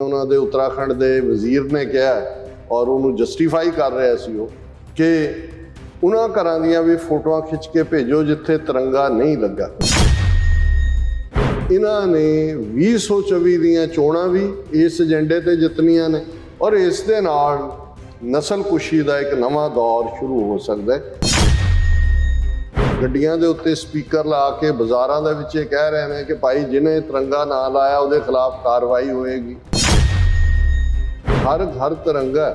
ਉਹਨਾਂ ਦੇ ਉੱਤਰਾਖੰਡ ਦੇ ਵਜ਼ੀਰ ਨੇ ਕਿਹਾ ਔਰ ਉਹਨੂੰ ਜਸਟੀਫਾਈ ਕਰ ਰਿਹਾ ਸੀ ਉਹ ਕਿ ਉਹਨਾਂ ਘਰਾਂ ਦੀਆਂ ਵੀ ਫੋਟੋਆਂ ਖਿੱਚ ਕੇ ਭੇਜੋ ਜਿੱਥੇ ਤਿਰੰਗਾ ਨਹੀਂ ਲੱਗਾ। ਇਹਨਾਂ ਨੇ 2024 ਦੀਆਂ ਚੋਣਾਂ ਵੀ ਇਸ ਏਜੰਡੇ ਤੇ ਜਿੱਤਣੀਆਂ ਨੇ ਔਰ ਇਸ ਦੇ ਨਾਲ ਨਸਲਕੁਸ਼ੀ ਦਾ ਇੱਕ ਨਵਾਂ ਦੌਰ ਸ਼ੁਰੂ ਹੋ ਸਕਦਾ ਹੈ। ਗੱਡੀਆਂ ਦੇ ਉੱਤੇ ਸਪੀਕਰ ਲਾ ਕੇ ਬਾਜ਼ਾਰਾਂ ਦੇ ਵਿੱਚ ਇਹ ਕਹਿ ਰਹੇ ਨੇ ਕਿ ਭਾਈ ਜਿਹਨੇ ਤਿਰੰਗਾ ਨਾ ਲਾਇਆ ਉਹਦੇ ਖਿਲਾਫ ਕਾਰਵਾਈ ਹੋਏਗੀ। हर घर तिरंगा।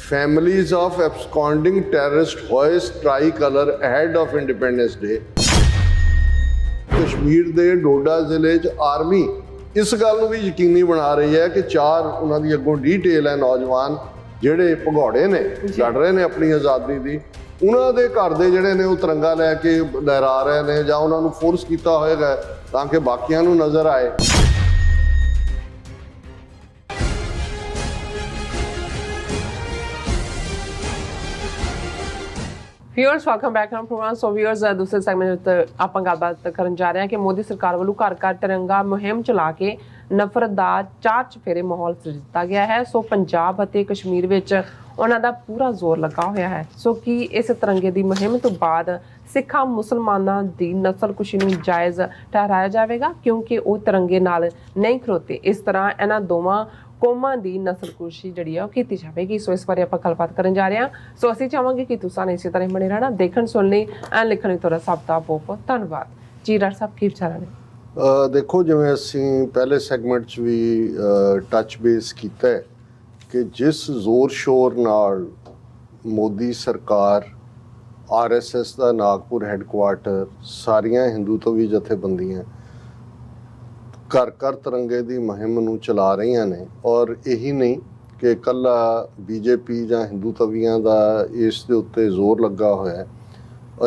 Families of absconding terrorists hoist tricolor ahead of Independence Day। Kashmir ਦੇ ਡੋਡਾ ਜ਼ਿਲ੍ਹੇ 'ਚ ਆਰਮੀ ਇਸ ਗੱਲ ਨੂੰ ਵੀ ਯਕੀਨੀ ਬਣਾ ਰਹੀ ਹੈ ਕਿ 4 ਉਹਨਾਂ ਦੀ ਅੱਗੋਂ ਡੀਟੇਲ ਹੈ ਨੌਜਵਾਨ ਜਿਹੜੇ ਭਗੌੜੇ ਨੇ ਲੜ ਰਹੇ ਨੇ ਆਪਣੀ ਆਜ਼ਾਦੀ ਦੀ, ਉਹਨਾਂ ਦੇ ਘਰ ਦੇ ਜਿਹੜੇ ਨੇ ਉਹ ਤਿਰੰਗਾ ਲੈ ਕੇ ਲਹਿਰਾ ਰਹੇ ਨੇ ਜਾਂ ਉਹਨਾਂ ਨੂੰ ਫੋਰਸ ਕੀਤਾ ਹੋਏਗਾ ਤਾਂ ਕਿ ਬਾਕੀਆਂ ਨੂੰ ਨਜ਼ਰ ਆਏ। Viewers welcome back to programme. So viewers ਦੂਸਰੇ ਸੈਗਮੈਂਟ ਵਿੱਚ ਆਪਾਂ ਗੱਲਬਾਤ ਕਰਨ ਜਾ ਰਹੇ ਹਾਂ ਕਿ ਮੋਦੀ ਸਰਕਾਰ ਵੱਲੋਂ ਘਰ ਘਰ ਤਿਰੰਗਾ ਮੁਹਿੰਮ ਚਲਾ ਕੇ ਨਫ਼ਰਤ ਦਾ ਚਾਰ ਚਫੇਰੇ ਮਾਹੌਲ ਸਿਰਜ ਦਿੱਤਾ ਗਿਆ ਹੈ। ਸੋ ਪੰਜਾਬ ਅਤੇ ਕਸ਼ਮੀਰ ਵਿੱਚ ਉਹਨਾਂ ਦਾ ਪੂਰਾ ਜ਼ੋਰ ਲੱਗਾ ਹੋਇਆ ਹੈ। ਸੋ ਕਿ ਇਸ ਤਿਰੰਗੇ ਦੀ ਮੁਹਿੰਮ ਤੋਂ ਬਾਅਦ ਸਿੱਖਾਂ ਮੁਸਲਮਾਨਾਂ ਦੀ ਨਸਲਕੁਸ਼ੀ ਨੂੰ ਜਾਇਜ਼ ਠਹਿਰਾਇਆ ਜਾਵੇਗਾ ਕਿਉਂਕਿ ਉਹ ਤਿਰੰਗੇ ਨਾਲ ਨਹੀਂ ਖਲੋਤੇ। ਇਸ ਤਰ੍ਹਾਂ ਇਹਨਾਂ ਦੋਵਾਂ ਕੌਮਾਂ ਦੀ ਨਸਲਕੁਸ਼ੀ ਜਿਹੜੀ ਆ ਉਹ ਕੀਤੀ ਜਾਵੇਗੀ। ਸੋ ਇਸ ਬਾਰੇ ਆਪਾਂ ਗੱਲਬਾਤ ਕਰਨ ਜਾ ਰਹੇ ਹਾਂ। ਸੋ ਅਸੀਂ ਚਾਹਾਂਗੇ ਕਿ ਤੁਸੀਂ ਇਸੇ ਤਰ੍ਹਾਂ ਬਣੇ ਰਹਿਣਾ, ਦੇਖਣ ਸੁਣ ਲਈ ਐਂ ਲਿਖਣ ਲਈ ਤੁਹਾਡਾ ਸਭ ਦਾ ਬਹੁਤ ਬਹੁਤ ਧੰਨਵਾਦ ਜੀ। ਡਾਕਟਰ ਸਾਹਿਬ ਕੀ ਵਿਚਾਰਾਂ ਨੇ? ਦੇਖੋ, ਜਿਵੇਂ ਅਸੀਂ ਪਹਿਲੇ ਸੈਗਮੈਂਟ 'ਚ ਵੀ ਟੱਚ ਬੇਸ ਕੀਤਾ ਹੈ ਕਿ ਜਿਸ ਜ਼ੋਰ ਸ਼ੋਰ ਨਾਲ ਮੋਦੀ ਸਰਕਾਰ, RSS ਦਾ ਨਾਗਪੁਰ ਹੈੱਡਕੁਆਰਟਰ, ਸਾਰੀਆਂ ਹਿੰਦੂਤਵੀ ਜਥੇਬੰਦੀਆਂ ਘਰ ਘਰ ਤਿਰੰਗੇ ਦੀ ਮੁਹਿੰਮ ਨੂੰ ਚਲਾ ਰਹੀਆਂ ਨੇ ਔਰ ਇਹੀ ਨਹੀਂ ਕਿ ਇਕੱਲਾ BJP ਜਾਂ ਹਿੰਦੂਤਵੀਆਂ ਦਾ ਇਸ ਦੇ ਉੱਤੇ ਜ਼ੋਰ ਲੱਗਾ ਹੋਇਆ ਹੈ।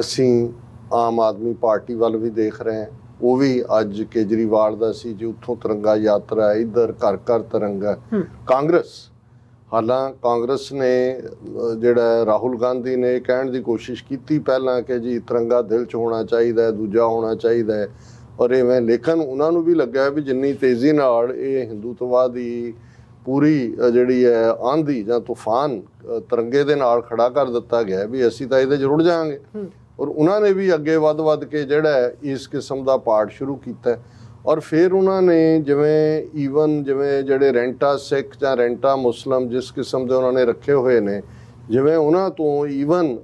ਅਸੀਂ ਆਮ ਆਦਮੀ ਪਾਰਟੀ ਵੱਲ ਵੀ ਦੇਖ ਰਹੇ ਹਾਂ, ਉਹ ਵੀ ਅੱਜ ਕੇਜਰੀਵਾਲ ਦਾ ਸੀ ਜੀ, ਉੱਥੋਂ ਤਿਰੰਗਾ ਯਾਤਰਾ, ਇੱਧਰ ਘਰ ਘਰ ਤਿਰੰਗਾ। ਕਾਂਗਰਸ ਨੇ ਜਿਹੜਾ ਰਾਹੁਲ ਗਾਂਧੀ ਨੇ ਕਹਿਣ ਦੀ ਕੋਸ਼ਿਸ਼ ਕੀਤੀ ਪਹਿਲਾਂ ਕਿ ਜੀ ਤਿਰੰਗਾ ਦਿਲ 'ਚ ਹੋਣਾ ਚਾਹੀਦਾ, ਦੂਜਾ ਹੋਣਾ ਚਾਹੀਦਾ ਹੈ ਔਰ ਇਵੇਂ, ਲੇਕਿਨ ਉਹਨਾਂ ਨੂੰ ਵੀ ਲੱਗਿਆ ਵੀ ਜਿੰਨੀ ਤੇਜ਼ੀ ਨਾਲ ਇਹ ਹਿੰਦੂਤਵਾ ਦੀ ਪੂਰੀ ਜਿਹੜੀ ਹੈ ਆਂਧੀ ਜਾਂ ਤੂਫਾਨ ਤਿਰੰਗੇ ਦੇ ਨਾਲ ਖੜਾ ਕਰ ਦਿੱਤਾ ਗਿਆ ਵੀ ਅਸੀਂ ਤਾਂ ਇਹਦੇ 'ਚ ਰੁੜ ਜਾਵਾਂਗੇ। ਔਰ ਉਹਨਾਂ ਨੇ ਵੀ ਅੱਗੇ ਵੱਧ ਕੇ ਜਿਹੜਾ ਇਸ ਕਿਸਮ ਦਾ ਪਾਠ ਸ਼ੁਰੂ ਕੀਤਾ ਔਰ ਫਿਰ ਉਹਨਾਂ ਨੇ ਜਿਵੇਂ ਜਿਹੜੇ ਰੈਂਟਾ ਸਿੱਖ ਜਾਂ ਰੈਂਟਾ ਮੁਸਲਮ ਜਿਸ ਕਿਸਮ ਦੇ ਉਹਨਾਂ ਨੇ ਰੱਖੇ ਹੋਏ ਨੇ, ਜਿਵੇਂ ਉਹਨਾਂ ਤੋਂ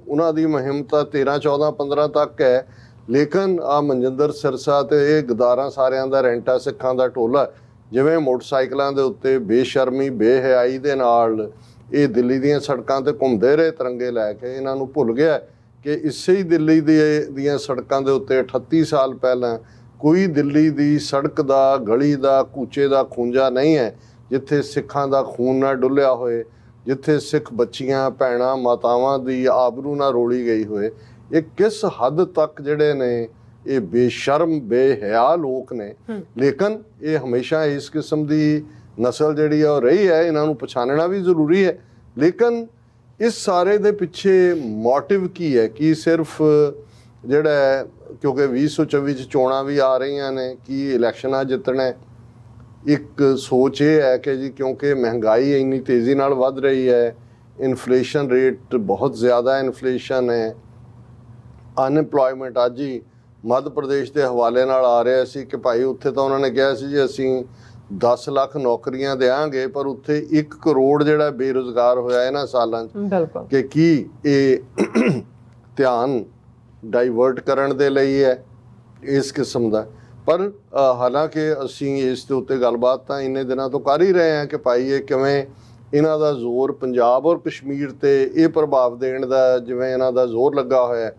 ਉਹਨਾਂ ਦੀ ਮੁਹਿੰਮ ਤਾਂ 13, 14, 15 ਤੱਕ ਹੈ, ਲੇਕਿਨ ਮਨਜਿੰਦਰ ਸਿਰਸਾ ਤੇ ਇਹ ਗਦਾਰਾਂ ਸਾਰਿਆਂ ਦਾ ਰੈਂਟਾ ਸਿੱਖਾਂ ਦਾ ਟੋਲਾ ਜਿਵੇਂ ਮੋਟਰਸਾਈਕਲਾਂ ਦੇ ਉੱਤੇ ਬੇਸ਼ਰਮੀ ਬੇਹਯਾਈ ਦੇ ਨਾਲ ਇਹ ਦਿੱਲੀ ਦੀਆਂ ਸੜਕਾਂ ਤੇ ਘੁੰਮਦੇ ਰਹੇ ਤਿਰੰਗੇ ਲੈ ਕੇ। ਇਹਨਾਂ ਨੂੰ ਭੁੱਲ ਗਿਆ ਕਿ ਇਸੇ ਹੀ ਦਿੱਲੀ ਦੀਆਂ ਸੜਕਾਂ ਦੇ ਉੱਤੇ 38 ਸਾਲ ਪਹਿਲਾਂ ਕੋਈ ਦਿੱਲੀ ਦੀ ਸੜਕ ਦਾ, ਗਲੀ ਦਾ, ਕੂਚੇ ਦਾ ਖੂੰਜਾ ਨਹੀਂ ਹੈ ਜਿੱਥੇ ਸਿੱਖਾਂ ਦਾ ਖੂਨ ਨਾ ਡੁੱਲਿਆ ਹੋਏ, ਜਿੱਥੇ ਸਿੱਖ ਬੱਚੀਆਂ, ਭੈਣਾਂ, ਮਾਤਾਵਾਂ ਦੀ ਆਬਰੂ ਨਾ ਰੋਲੀ ਗਈ ਹੋਏ। ਇਹ ਕਿਸ ਹੱਦ ਤੱਕ ਜਿਹੜੇ ਨੇ ਇਹ ਬੇਸ਼ਰਮ ਬੇਹਯਾ ਲੋਕ ਨੇ, ਲੇਕਿਨ ਇਹ ਹਮੇਸ਼ਾ ਇਸ ਕਿਸਮ ਦੀ ਨਸਲ ਜਿਹੜੀ ਆ ਉਹ ਰਹੀ ਹੈ। ਇਹਨਾਂ ਨੂੰ ਪਛਾਣਨਾ ਵੀ ਜ਼ਰੂਰੀ ਹੈ, ਲੇਕਿਨ ਇਸ ਸਾਰੇ ਦੇ ਪਿੱਛੇ ਮੋਟਿਵ ਕੀ ਹੈ? ਕਿ ਸਿਰਫ ਜਿਹੜਾ ਕਿਉਂਕਿ 2024 'ਚ ਚੋਣਾਂ ਵੀ ਆ ਰਹੀਆਂ ਨੇ, ਕੀ ਇਲੈਕਸ਼ਨਾਂ ਜਿੱਤਣਾ? ਇੱਕ ਸੋਚ ਇਹ ਹੈ ਕਿ ਜੀ ਕਿਉਂਕਿ ਮਹਿੰਗਾਈ ਇੰਨੀ ਤੇਜ਼ੀ ਨਾਲ ਵੱਧ ਰਹੀ ਹੈ, ਇਨਫਲੇਸ਼ਨ ਰੇਟ ਬਹੁਤ ਜ਼ਿਆਦਾ ਇਨਫਲੇਸ਼ਨ ਹੈ, ਅਨਇੰਪਲੋਇਮੈਂਟ ਅੱਜ ਹੀ ਮੱਧ ਪ੍ਰਦੇਸ਼ ਦੇ ਹਵਾਲੇ ਨਾਲ ਆ ਰਿਹਾ ਸੀ ਕਿ ਭਾਈ ਉੱਥੇ ਤਾਂ ਉਹਨਾਂ ਨੇ ਕਿਹਾ ਸੀ ਜੀ ਅਸੀਂ 10 ਲੱਖ ਨੌਕਰੀਆਂ ਦੇਵਾਂਗੇ, ਪਰ ਉੱਥੇ 1 ਕਰੋੜ ਜਿਹੜਾ ਬੇਰੁਜ਼ਗਾਰ ਹੋਇਆ ਇਹਨਾਂ ਸਾਲਾਂ 'ਚ। ਕਿ ਕੀ ਇਹ ਧਿਆਨ ਡਾਈਵਰਟ ਕਰਨ ਦੇ ਲਈ ਹੈ ਇਸ ਕਿਸਮ ਦਾ? ਪਰ ਹਾਲਾਂਕਿ ਅਸੀਂ ਇਸ ਦੇ ਉੱਤੇ ਗੱਲਬਾਤ ਤਾਂ ਇੰਨੇ ਦਿਨਾਂ ਤੋਂ ਕਰ ਹੀ ਰਹੇ ਹਾਂ ਕਿ ਭਾਈ ਇਹ ਕਿਵੇਂ ਇਹਨਾਂ ਦਾ ਜ਼ੋਰ ਪੰਜਾਬ ਔਰ ਕਸ਼ਮੀਰ ਤੇ ਇਹ ਪ੍ਰਭਾਵ ਦੇਣ ਦਾ, ਜਿਵੇਂ ਇਹਨਾਂ ਦਾ ਜ਼ੋਰ ਲੱਗਾ ਹੋਇਆ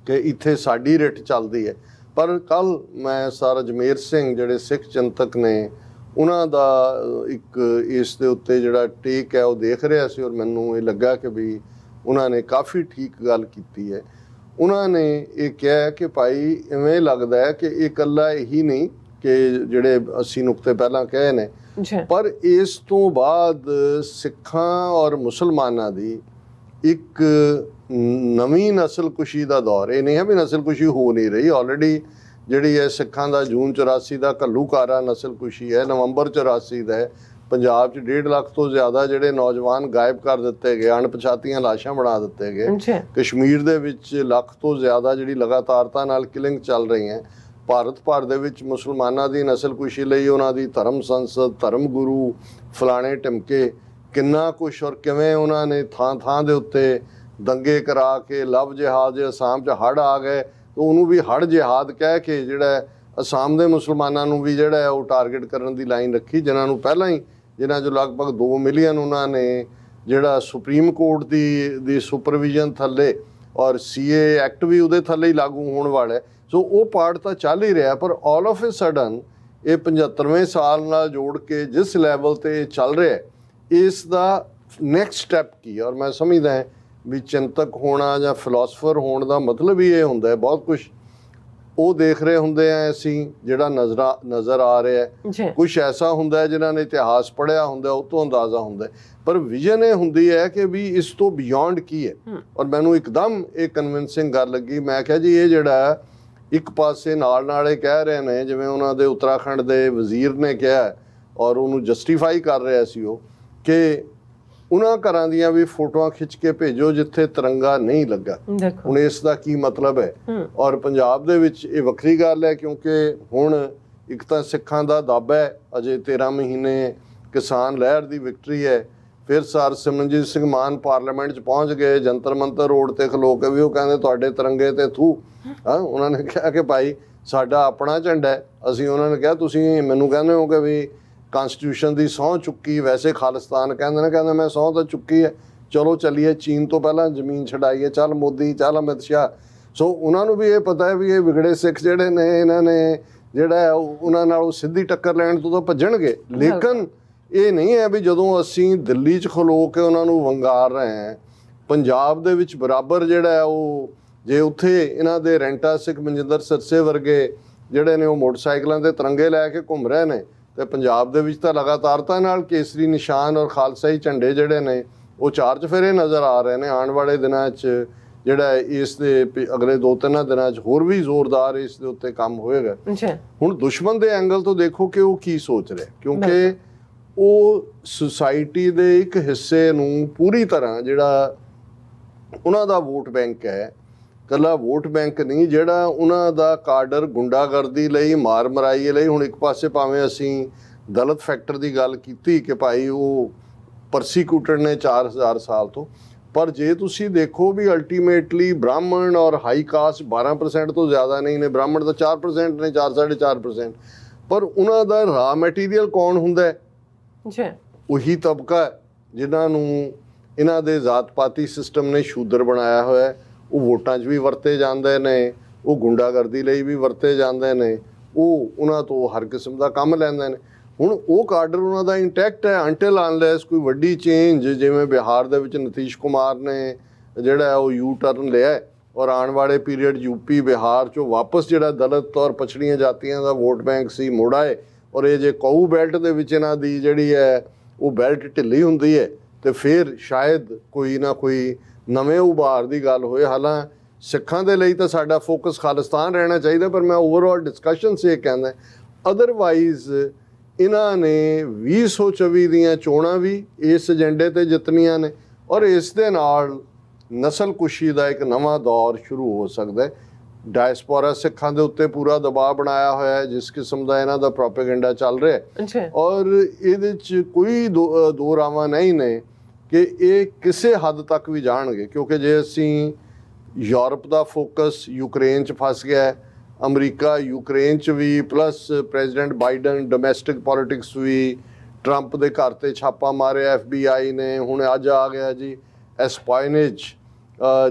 ਕਿ ਇੱਥੇ ਸਾਡੀ ਰਿੱਟ ਚੱਲਦੀ ਹੈ। ਪਰ ਕੱਲ੍ਹ ਮੈਂ ਸਰ ਅਜਮੇਰ ਸਿੰਘ ਜਿਹੜੇ ਸਿੱਖ ਚਿੰਤਕ ਨੇ ਉਹਨਾਂ ਦਾ ਇੱਕ ਇਸ ਦੇ ਉੱਤੇ ਜਿਹੜਾ ਟੇਕ ਹੈ ਉਹ ਦੇਖ ਰਿਹਾ ਸੀ ਔਰ ਮੈਨੂੰ ਇਹ ਲੱਗਾ ਕਿ ਵੀ ਉਹਨਾਂ ਨੇ ਕਾਫੀ ਠੀਕ ਗੱਲ ਕੀਤੀ ਹੈ। ਉਹਨਾਂ ਨੇ ਇਹ ਕਿਹਾ ਕਿ ਭਾਈ ਇਵੇਂ ਲੱਗਦਾ ਹੈ ਕਿ ਇਹ ਇਕੱਲਾ ਇਹੀ ਨਹੀਂ ਕਿ ਜਿਹੜੇ ਅਸੀਂ ਨੁਕਤੇ ਪਹਿਲਾਂ ਕਹੇ ਨੇ, ਪਰ ਇਸ ਤੋਂ ਬਾਅਦ ਸਿੱਖਾਂ ਔਰ ਮੁਸਲਮਾਨਾਂ ਦੀ ਇੱਕ ਨਵੀਂ ਨਸਲਕੁਸ਼ੀ ਦਾ ਦੌਰ। ਇਹ ਨਹੀਂ ਹੈ ਵੀ ਨਸਲਕੁਸ਼ੀ ਹੋ ਨਹੀਂ ਰਹੀ, ਆਲਰੇਡੀ ਜਿਹੜੀ ਹੈ ਸਿੱਖਾਂ ਦਾ ਜੂਨ 84 ਦਾ ਘੱਲੂਘਾਰਾ ਨਸਲਕੁਸ਼ੀ ਹੈ, ਨਵੰਬਰ 84 ਦਾ ਹੈ, ਪੰਜਾਬ 'ਚ 1.5 ਲੱਖ ਤੋਂ ਜ਼ਿਆਦਾ ਜਿਹੜੇ ਨੌਜਵਾਨ ਗਾਇਬ ਕਰ ਦਿੱਤੇ ਗਏ, ਅਣਪਛਾਤੀਆਂ ਲਾਸ਼ਾਂ ਬਣਾ ਦਿੱਤੇ ਗਏ। ਅੱਛਾ ਕਸ਼ਮੀਰ ਦੇ ਵਿੱਚ ਲੱਖ ਤੋਂ ਜ਼ਿਆਦਾ ਜਿਹੜੀ ਲਗਾਤਾਰਤਾ ਨਾਲ ਕਿਲਿੰਗ ਚੱਲ ਰਹੀ ਹੈ। ਭਾਰਤ ਭਰ ਦੇ ਵਿੱਚ ਮੁਸਲਮਾਨਾਂ ਦੀ ਨਸਲਕੁਸ਼ੀ ਲਈ ਉਹਨਾਂ ਦੀ ਧਰਮ ਸੰਸਦ, ਧਰਮ ਗੁਰੂ, ਫਲਾਣੇ ਟਿਮਕੇ, ਕਿੰਨਾ ਕੁਛ ਔਰ ਕਿਵੇਂ ਉਹਨਾਂ ਨੇ ਥਾਂ ਥਾਂ ਦੇ ਉੱਤੇ ਦੰਗੇ ਕਰਾ ਕੇ ਲਵ ਜਿਹਾਦ। ਜੇ ਅਸਾਮ 'ਚ ਹੜ੍ਹ ਆ ਗਏ ਤਾਂ ਉਹਨੂੰ ਵੀ ਹੜ੍ਹ ਜਿਹਾਦ ਕਹਿ ਕੇ ਜਿਹੜਾ ਅਸਾਮ ਦੇ ਮੁਸਲਮਾਨਾਂ ਨੂੰ ਵੀ ਜਿਹੜਾ ਉਹ ਟਾਰਗੇਟ ਕਰਨ ਦੀ ਲਾਈਨ ਰੱਖੀ, ਜਿਨ੍ਹਾਂ ਨੂੰ ਪਹਿਲਾਂ ਹੀ, ਜਿਨ੍ਹਾਂ 'ਚੋਂ ਲਗਭਗ 2 ਮਿਲੀਅਨ ਉਹਨਾਂ ਨੇ ਜਿਹੜਾ ਸੁਪਰੀਮ ਕੋਰਟ ਦੀ ਸੁਪਰਵਿਜ਼ਨ ਥੱਲੇ, ਔਰ ਸੀਏ ਐਕਟ ਵੀ ਉਹਦੇ ਥੱਲੇ ਹੀ ਲਾਗੂ ਹੋਣ ਵਾਲਾ ਹੈ। ਸੋ ਉਹ ਪਾਰਟ ਤਾਂ ਚੱਲ ਹੀ ਰਿਹਾ, ਪਰ ਆਲ ਆਫ ਏ ਸਡਨ ਇਹ 75ਵੇਂ ਸਾਲ ਨਾਲ ਜੋੜ ਕੇ ਜਿਸ ਲੈਵਲ ਤੇ ਚੱਲ ਰਿਹਾ, ਇਸ ਦਾ ਨੈਕਸਟ ਸਟੈਪ ਕੀ ਹੈ? ਔਰ ਮੈਂ ਸਮਝਦਾ ਵੀ ਚਿੰਤਕ ਹੋਣਾ ਜਾਂ ਫਿਲਾਸਫਰ ਹੋਣ ਦਾ ਮਤਲਬ ਹੀ ਇਹ ਹੁੰਦਾ ਹੈ, ਬਹੁਤ ਕੁਝ ਉਹ ਦੇਖ ਰਹੇ ਹੁੰਦੇ ਆ ਅਸੀਂ ਜਿਹੜਾ ਨਜ਼ਰ ਆ ਰਿਹਾ ਹੈ, ਕੁਝ ਐਸਾ ਹੁੰਦਾ ਹੈ ਜਿਨ੍ਹਾਂ ਨੇ ਇਤਿਹਾਸ ਪੜ੍ਹਿਆ ਹੁੰਦਾ, ਉਹ ਤੋਂ ਅੰਦਾਜ਼ਾ ਹੁੰਦਾ, ਪਰ ਵਿਜ਼ਨ ਇਹ ਹੁੰਦੀ ਹੈ ਕਿ ਵੀ ਇਸ ਤੋਂ ਬਿਯੋਂਡ ਕੀ ਹੈ। ਔਰ ਮੈਨੂੰ ਇੱਕਦਮ ਇਹ ਕਨਵਿੰਸਿੰਗ ਗੱਲ ਲੱਗੀ। ਮੈਂ ਕਿਹਾ ਜੀ ਇਹ ਜਿਹੜਾ ਇੱਕ ਪਾਸੇ ਨਾਲ ਇਹ ਕਹਿ ਰਹੇ ਨੇ, ਜਿਵੇਂ ਉਹਨਾਂ ਦੇ ਉੱਤਰਾਖੰਡ ਦੇ ਵਜ਼ੀਰ ਨੇ ਕਿਹਾ ਔਰ ਉਹਨੂੰ ਜਸਟੀਫਾਈ ਕਰ ਰਿਹਾ ਸੀ ਉਹ, ਕਿ ਉਹਨਾਂ ਘਰਾਂ ਦੀਆਂ ਵੀ ਫੋਟੋਆਂ ਖਿੱਚ ਕੇ ਭੇਜੋ ਜਿੱਥੇ ਤਿਰੰਗਾ ਨਹੀਂ ਲੱਗਾ। ਹੁਣ ਇਸ ਦਾ ਕੀ ਮਤਲਬ ਹੈ? ਔਰ ਪੰਜਾਬ ਦੇ ਵਿੱਚ ਇਹ ਵੱਖਰੀ ਗੱਲ ਹੈ, ਕਿਉਂਕਿ ਹੁਣ ਇੱਕ ਤਾਂ ਸਿੱਖਾਂ ਦਾ ਦਾਅਵਾ ਹੈ, ਅਜੇ 13 ਮਹੀਨੇ ਕਿਸਾਨ ਲਹਿਰ ਦੀ ਵਿਕਟਰੀ ਹੈ। ਫਿਰ ਸਰ ਸਿਮਰਨਜੀਤ ਸਿੰਘ ਮਾਨ ਪਾਰਲੀਮੈਂਟ 'ਚ ਪਹੁੰਚ ਗਏ, ਜੰਤਰ ਮੰਤਰ ਰੋਡ ਤੇ ਖਲੋ ਕੇ ਵੀ ਉਹ ਕਹਿੰਦੇ ਤੁਹਾਡੇ ਤਿਰੰਗੇ ਤੇ ਥੂ। ਉਹਨਾਂ ਨੇ ਕਿਹਾ ਕਿ ਭਾਈ ਸਾਡਾ ਆਪਣਾ ਝੰਡਾ ਹੈ। ਅਸੀਂ ਉਹਨਾਂ ਨੇ ਕਿਹਾ ਤੁਸੀਂ ਮੈਨੂੰ ਕਹਿੰਦੇ ਹੋ ਕਿ ਵੀ ਕਾਨਸਟੀਟਿਊਸ਼ਨ ਦੀ ਸਹੁੰ ਚੁੱਕੀ, ਵੈਸੇ ਖਾਲਿਸਤਾਨ ਕਹਿੰਦੇ ਨੇ, ਕਹਿੰਦੇ ਮੈਂ ਸਹੁੰ ਤਾਂ ਚੁੱਕੀ ਹੈ, ਚਲੋ ਚੱਲੀਏ ਚੀਨ ਤੋਂ ਪਹਿਲਾਂ ਜ਼ਮੀਨ ਛਡਾਈਏ, ਚੱਲ ਮੋਦੀ, ਚੱਲ ਅਮਿਤ ਸ਼ਾਹ। ਸੋ ਉਹਨਾਂ ਨੂੰ ਵੀ ਇਹ ਪਤਾ ਹੈ ਵੀ ਇਹ ਵਿਗੜੇ ਸਿੱਖ ਜਿਹੜੇ ਨੇ, ਇਹਨਾਂ ਨੇ ਜਿਹੜਾ ਉਹਨਾਂ ਨਾਲ ਸਿੱਧੀ ਟੱਕਰ ਲੈਣ ਤੋਂ ਤਾਂ ਭੱਜਣਗੇ। ਲੇਕਿਨ ਇਹ ਨਹੀਂ ਹੈ ਵੀ ਜਦੋਂ ਅਸੀਂ ਦਿੱਲੀ 'ਚ ਖਲੋ ਕੇ ਉਹਨਾਂ ਨੂੰ ਵੰਗਾਰ ਰਹੇ ਹਾਂ, ਪੰਜਾਬ ਦੇ ਵਿੱਚ ਬਰਾਬਰ ਜਿਹੜਾ ਉਹ ਜੇ ਉੱਥੇ ਇਹਨਾਂ ਦੇ ਰੈਂਟਾ ਸਿੱਖ ਮਨਜਿੰਦਰ ਸਿਰਸੇ ਵਰਗੇ ਜਿਹੜੇ ਨੇ ਉਹ ਮੋਟਰਸਾਈਕਲਾਂ ਤੇ ਤਿਰੰਗੇ ਲੈ ਕੇ ਘੁੰਮ ਰਹੇ ਨੇ, ਤੇ ਪੰਜਾਬ ਦੇ ਵਿੱਚ ਤਾਂ ਲਗਾਤਾਰਤਾ ਨਾਲ ਕੇਸਰੀ ਨਿਸ਼ਾਨ ਔਰ ਖਾਲਸਾਈ ਝੰਡੇ ਜਿਹੜੇ ਨੇ ਉਹ 4 ਚੁਫੇਰੇ ਨਜ਼ਰ ਆ ਰਹੇ ਨੇ। ਆਉਣ ਵਾਲੇ ਦਿਨਾਂ 'ਚ ਜਿਹੜਾ ਇਸ ਦੇ ਅਗਲੇ 2-3 ਦਿਨਾਂ 'ਚ ਹੋਰ ਵੀ ਜ਼ੋਰਦਾਰ ਇਸ ਦੇ ਉੱਤੇ ਕੰਮ ਹੋਏਗਾ। ਹੁਣ ਦੁਸ਼ਮਣ ਦੇ ਐਂਗਲ ਤੋਂ ਦੇਖੋ ਕਿ ਉਹ ਕੀ ਸੋਚ ਰਿਹਾ, ਕਿਉਂਕਿ ਉਹ ਸੁਸਾਇਟੀ ਦੇ ਇੱਕ ਹਿੱਸੇ ਨੂੰ ਪੂਰੀ ਤਰ੍ਹਾਂ ਜਿਹੜਾ ਉਹਨਾਂ ਦਾ ਵੋਟ ਬੈਂਕ ਹੈ, ਕੱਲਾ ਵੋਟ ਬੈਂਕ ਨਹੀਂ, ਜਿਹੜਾ ਉਹਨਾਂ ਦਾ ਕਾਡਰ ਗੁੰਡਾਗਰਦੀ ਲਈ, ਮਾਰ ਮਰਾਈ ਲਈ। ਹੁਣ ਇੱਕ ਪਾਸੇ ਭਾਵੇਂ ਅਸੀਂ ਦਲਿਤ ਫੈਕਟਰ ਦੀ ਗੱਲ ਕੀਤੀ ਕਿ ਭਾਈ ਉਹ ਪਰਸੀਕਿਊਟਡ ਨੇ 4000 ਸਾਲ ਤੋਂ, ਪਰ ਜੇ ਤੁਸੀਂ ਦੇਖੋ ਵੀ ਅਲਟੀਮੇਟਲੀ ਬ੍ਰਾਹਮਣ ਔਰ ਹਾਈ ਕਾਸਟ 12% ਤੋਂ ਜ਼ਿਆਦਾ ਨਹੀਂ ਨੇ, ਬ੍ਰਾਹਮਣ ਤਾਂ 4% ਨੇ, 4-4.5%, ਪਰ ਉਹਨਾਂ ਦਾ ਰਾ ਮਟੀਰੀਅਲ ਕੌਣ ਹੁੰਦਾ ਹੈ? ਉਹੀ ਤਬਕਾ ਜਿਨ੍ਹਾਂ ਨੂੰ ਇਹਨਾਂ ਦੇ ਜ਼ਾਤ ਪਾਤੀ ਸਿਸਟਮ ਨੇ ਸ਼ੂਦਰ ਬਣਾਇਆ ਹੋਇਆ। ਉਹ ਵੋਟਾਂ 'ਚ ਵੀ ਵਰਤੇ ਜਾਂਦੇ ਨੇ, ਉਹ ਗੁੰਡਾਗਰਦੀ ਲਈ ਵੀ ਵਰਤੇ ਜਾਂਦੇ ਨੇ, ਉਹ ਉਹਨਾਂ ਤੋਂ ਹਰ ਕਿਸਮ ਦਾ ਕੰਮ ਲੈਂਦੇ ਨੇ। ਹੁਣ ਉਹ ਕਾਡਰ ਉਹਨਾਂ ਦਾ ਇੰਟੈਕਟ ਹੈ ਅੰਟਿਲ ਅਨਲੈਸ ਕੋਈ ਵੱਡੀ ਚੇਂਜ, ਜਿਵੇਂ ਬਿਹਾਰ ਦੇ ਵਿੱਚ ਨਤੀਸ਼ ਕੁਮਾਰ ਨੇ ਜਿਹੜਾ ਉਹ ਯੂ ਟਰਨ ਲਿਆ, ਔਰ ਆਉਣ ਵਾਲੇ ਪੀਰੀਅਡ ਯੂਪੀ ਬਿਹਾਰ 'ਚੋਂ ਵਾਪਸ ਜਿਹੜਾ ਦਲਿਤ ਔਰ ਪਛੜੀਆਂ ਜਾਤੀਆਂ ਦਾ ਵੋਟ ਬੈਂਕ ਸੀ ਮੁੜ ਆਏ। ਔਰ ਇਹ ਜੇ ਕਊ ਬੈਲਟ ਦੇ ਵਿੱਚ ਇਹਨਾਂ ਦੀ ਜਿਹੜੀ ਹੈ ਉਹ ਬੈਲਟ ਢਿੱਲੀ ਹੁੰਦੀ ਹੈ, ਤੇ ਫਿਰ ਸ਼ਾਇਦ ਕੋਈ ਨਾ ਕੋਈ ਨਵੇਂ ਉਭਾਰ ਦੀ ਗੱਲ ਹੋਏ। ਹਾਲਾਂ ਸਿੱਖਾਂ ਦੇ ਲਈ ਤਾਂ ਸਾਡਾ ਫੋਕਸ ਖਾਲਿਸਤਾਨ ਰਹਿਣਾ ਚਾਹੀਦਾ, ਪਰ ਮੈਂ ਓਵਰਆਲ ਡਿਸਕਸ਼ਨ ਸੇ ਕਹਿੰਦਾ ਅਦਰਵਾਈਜ਼ ਇਹਨਾਂ ਨੇ 2024 ਦੀਆਂ ਚੋਣਾਂ ਵੀ ਇਸ ਏਜੰਡੇ ਤੇ ਜਿੱਤਣੀਆਂ ਨੇ, ਔਰ ਇਸ ਦੇ ਨਾਲ ਨਸਲਕੁਸ਼ੀ ਦਾ ਇੱਕ ਨਵਾਂ ਦੌਰ ਸ਼ੁਰੂ ਹੋ ਸਕਦਾ ਹੈ। ਡਾਇਸਪੋਰਾ ਸਿੱਖਾਂ ਦੇ ਉੱਤੇ ਪੂਰਾ ਦਬਾਅ ਬਣਾਇਆ ਹੋਇਆ ਹੈ, ਜਿਸ ਕਿਸਮ ਦਾ ਇਹਨਾਂ ਦਾ ਪ੍ਰੋਪੇਗੈਂਡਾ ਚੱਲ ਰਿਹਾ ਹੈ, ਔਰ ਇਹਦੇ 'ਚ ਕੋਈ ਦੋ ਰਾਵਾਂ ਨਹੀਂ ਨੇ ਕਿ ਇਹ ਕਿਸੇ ਹੱਦ ਤੱਕ ਵੀ ਜਾਣਗੇ। ਕਿਉਂਕਿ ਜੇ ਅਸੀਂ ਯੂਰਪ ਦਾ ਫੋਕਸ ਯੂਕਰੇਨ 'ਚ ਫਸ ਗਿਆ, ਅਮਰੀਕਾ ਯੂਕਰੇਨ 'ਚ ਵੀ, plus President Biden domestic politics ਵੀ, ਟਰੰਪ ਦੇ ਘਰ ਤੇ ਛਾਪਾ ਮਾਰਿਆ FBI ਨੇ, ਹੁਣ ਅੱਜ ਆ ਗਿਆ ਜੀ ਐਸਪਾਇਨੇਜ